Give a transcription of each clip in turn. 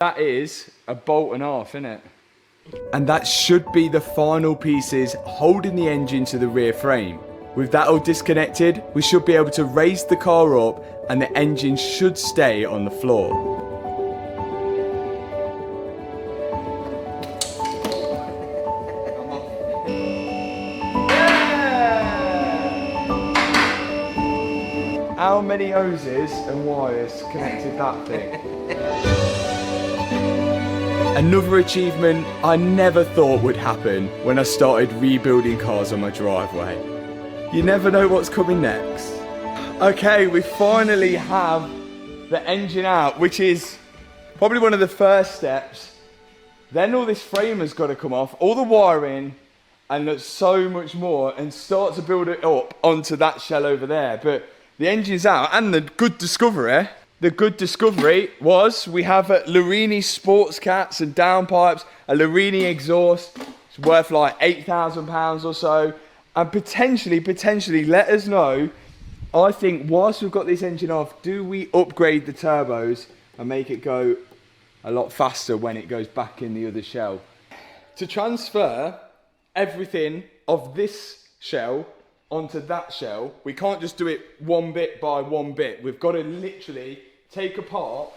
That is a bolt and a half, isn't it? And that should be the final pieces holding the engine to the rear frame. With that all disconnected, we should be able to raise the car up and the engine should stay on the floor. How many hoses and wires connected that thing? Another achievement I never thought would happen when I started rebuilding cars on my driveway. You never know what's coming next. Okay, we finally have the engine out, which is probably one of the first steps. Then all this frame has got to come off, all the wiring, and there's so much more, and start to build it up onto that shell over there. But the engine's out, and the good discovery was we have a Larini sports cats and downpipes, a Larini exhaust. It's worth like £8,000 or so. And potentially let us know. I think whilst we've got this engine off, do we upgrade the turbos and make it go a lot faster when it goes back in the other shell? To transfer everything of this shell onto that shell, we can't just do it one bit by one bit. We've got to literally take apart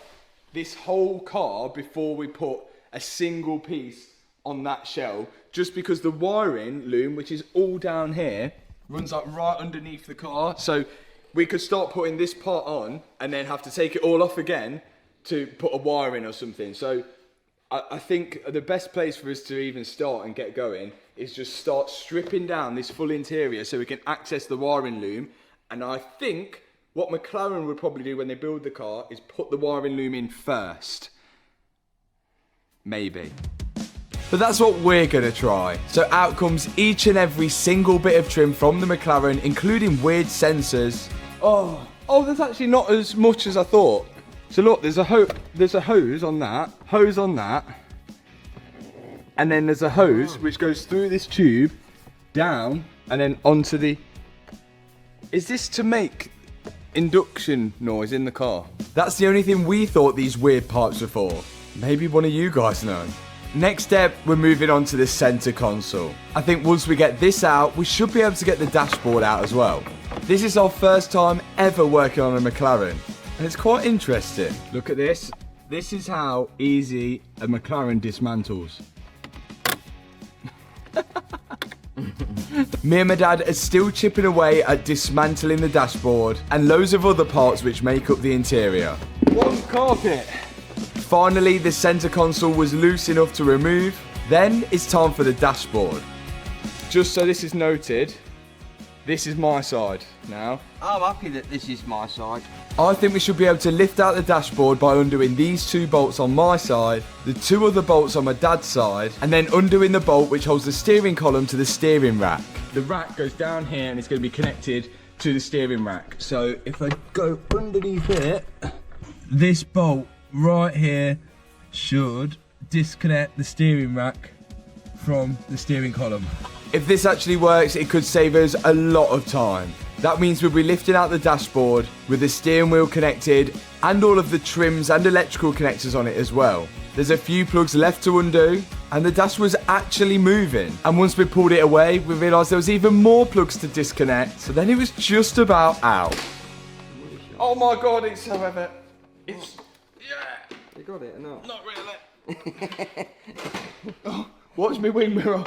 this whole car before we put a single piece on that shell, just because the wiring loom, which is all down here, runs like right underneath the car. So we could start putting this part on and then have to take it all off again to put a wire in or something. So I think the best place for us to even start and get going is just start stripping down this full interior so we can access the wiring loom. And I think what McLaren would probably do when they build the car is put the wiring loom in first. Maybe. But that's what we're gonna try. So out comes each and every single bit of trim from the McLaren, including weird sensors. Oh, there's actually not as much as I thought. So look, there's a hose on that, and then there's a hose which goes through this tube, down, and then onto the... Is this to make induction noise in the car? That's the only thing we thought these weird parts were for. Maybe one of you guys know. Next step, we're moving on to the center console. I think once we get this out, we should be able to get the dashboard out as well. This is our first time ever working on a McLaren, and it's quite interesting. Look at this. This is how easy a McLaren dismantles. Me and my dad are still chipping away at dismantling the dashboard and loads of other parts which make up the interior. One carpet. Finally, the center console was loose enough to remove. Then it's time for the dashboard. Just so this is noted, this is my side now. I'm happy that this is my side. I think we should be able to lift out the dashboard by undoing these two bolts on my side, the two other bolts on my dad's side, and then undoing the bolt which holds the steering column to the steering rack. The rack goes down here and it's going to be connected to the steering rack. So if I go underneath it, this bolt right here should disconnect the steering rack from the steering column. If this actually works, it could save us a lot of time. That means we'll be lifting out the dashboard with the steering wheel connected and all of the trims and electrical connectors on it as well. There's a few plugs left to undo and the dash was actually moving. And once we pulled it away, we realised there was even more plugs to disconnect. So then it was just about out. Oh my God, it's so heavy. It's, yeah. You got it or not? Not really. Oh, watch me wing mirror.